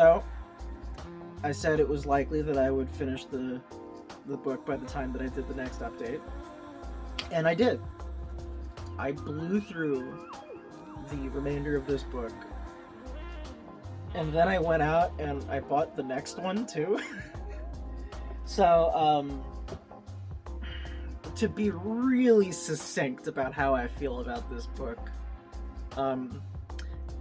though, I said it was likely that I would finish the book by the time that I did the next update. And I did. I blew through the remainder of this book. And then I went out and I bought the next one too. So, to be really succinct about how I feel about this book,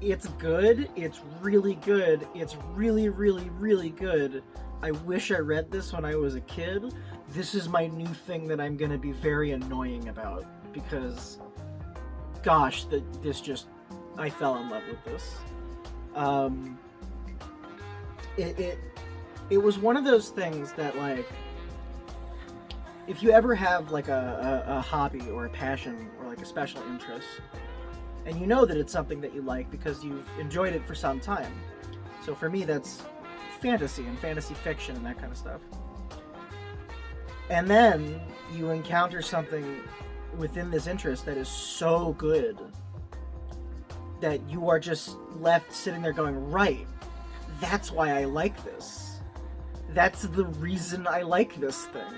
it's good, it's really good, it's really, really, really good. I wish I read this when I was a kid. This is my new thing that I'm gonna be very annoying about, because, gosh, I fell in love with this. It was one of those things that, like, if you ever have like a hobby or a passion or like a special interest, and you know that it's something that you like because you've enjoyed it for some time. So for me, that's fantasy and fantasy fiction and that kind of stuff. And then you encounter something within this interest that is so good that you are just left sitting there going, right, that's why I like this. That's the reason I like this thing.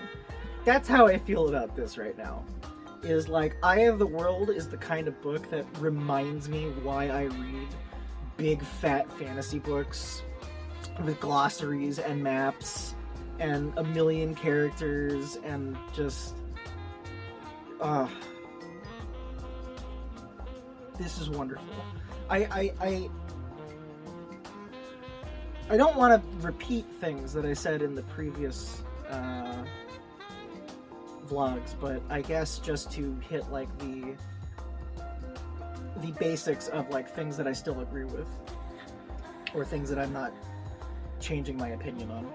That's how I feel about this right now. Is like, Eye of the World is the kind of book that reminds me why I read big fat fantasy books with glossaries and maps and a million characters and just... this is wonderful. I don't want to repeat things that I said in the previous vlogs, but I guess just to hit like the basics of like things that I still agree with, or things that I'm not changing my opinion on.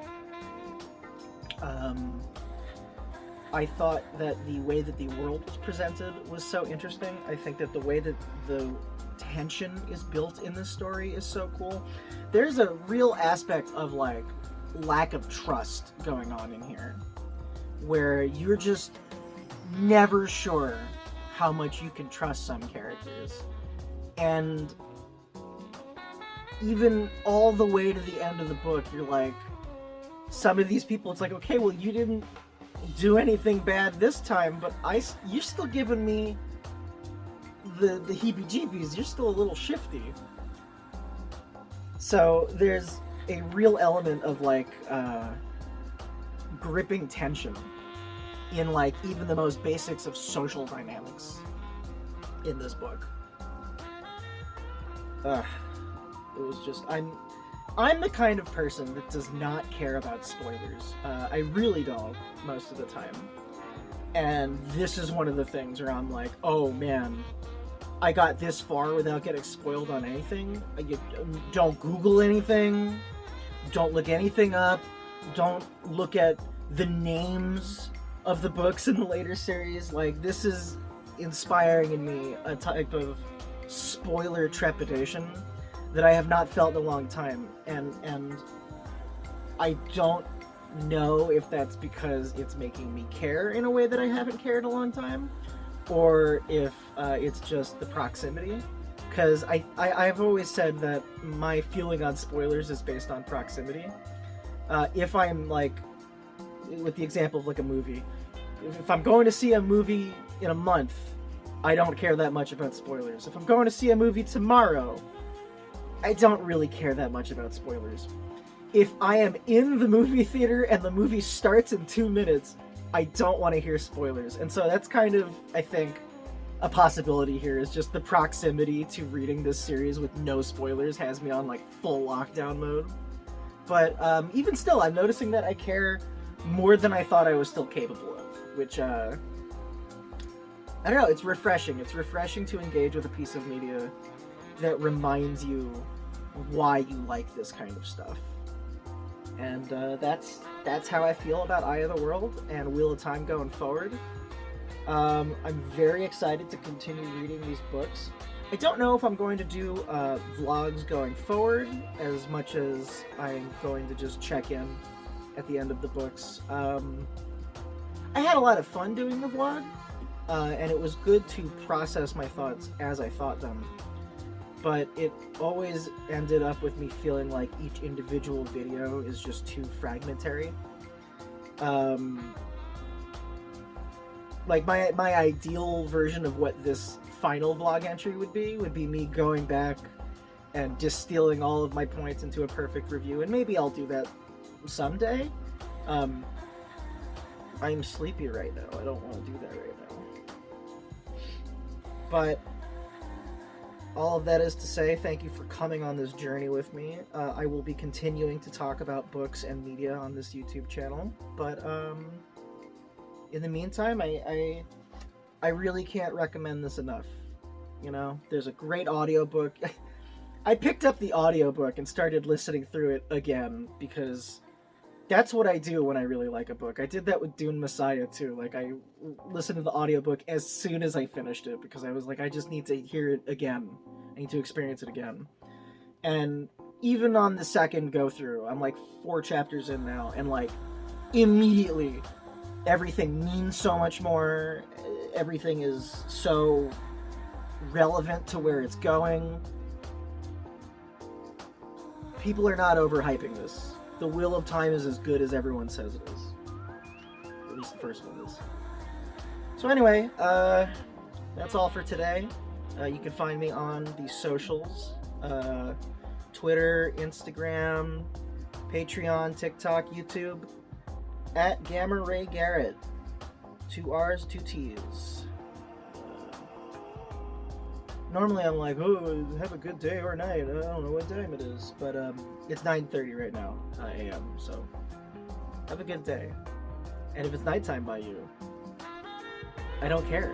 I thought that the way that the world was presented was so interesting. I think that the way that the tension is built in this story is so cool. There's a real aspect of like lack of trust going on in here, where you're just never sure how much you can trust some characters. And even all the way to the end of the book, you're like, some of these people, it's like, okay, well, you didn't do anything bad this time, but you're still giving me the heebie-jeebies. You're still a little shifty. So there's a real element of like gripping tension in like even the most basics of social dynamics in this book. It was just, I'm the kind of person that does not care about spoilers. I really don't most of the time. And this is one of the things where I'm like, oh man, I got this far without getting spoiled on anything. You don't Google anything. Don't look anything up. Don't look at the names of the books in the later series. Like, this is inspiring in me a type of spoiler trepidation that I have not felt in a long time. And I don't know if that's because it's making me care in a way that I haven't cared in a long time, or if it's just the proximity. Because I've always said that my feeling on spoilers is based on proximity. If I'm like, with the example of like a movie, if I'm going to see a movie in a month, I don't care that much about spoilers. If I'm going to see a movie tomorrow, I don't really care that much about spoilers. If I am in the movie theater and the movie starts in 2 minutes, I don't want to hear spoilers. And so that's kind of, I think, a possibility here, is just the proximity to reading this series with no spoilers has me on like full lockdown mode. But even still, I'm noticing that I care more than I thought I was still capable of, which, I don't know, it's refreshing. It's refreshing to engage with a piece of media that reminds you why you like this kind of stuff. And that's how I feel about Eye of the World and Wheel of Time going forward. I'm very excited to continue reading these books. I don't know if I'm going to do vlogs going forward as much as I'm going to just check in at the end of the books. I had a lot of fun doing the vlog, and it was good to process my thoughts as I thought them. but it always ended up with me feeling like each individual video is just too fragmentary. Like my ideal version of what this final vlog entry would be me going back and distilling all of my points into a perfect review, and maybe I'll do that someday. I'm sleepy right now. I don't want to do that right now. But all of that is to say, thank you for coming on this journey with me. I will be continuing to talk about books and media on this YouTube channel, but in the meantime, I really can't recommend this enough. You know, there's a great audiobook. I picked up the audiobook and started listening through it again because that's what I do when I really like a book. I did that with Dune Messiah too. Like, I listened to the audiobook as soon as I finished it because I was like, I just need to hear it again. I need to experience it again. And even on the second go through, I'm like 4 chapters in now, and like immediately everything means so much more. Everything is so relevant to where it's going. People are not overhyping this. The Wheel of Time is as good as everyone says it is. At least the first one is. So anyway, that's all for today. You can find me on the socials. Twitter, Instagram, Patreon, TikTok, YouTube. At Gamma Ray Garrett. 2 R's, 2 T's. Normally I'm like, oh, have a good day or night. I don't know what time it is. But it's 9:30 right now, a.m. So have a good day. And if it's nighttime by you, I don't care.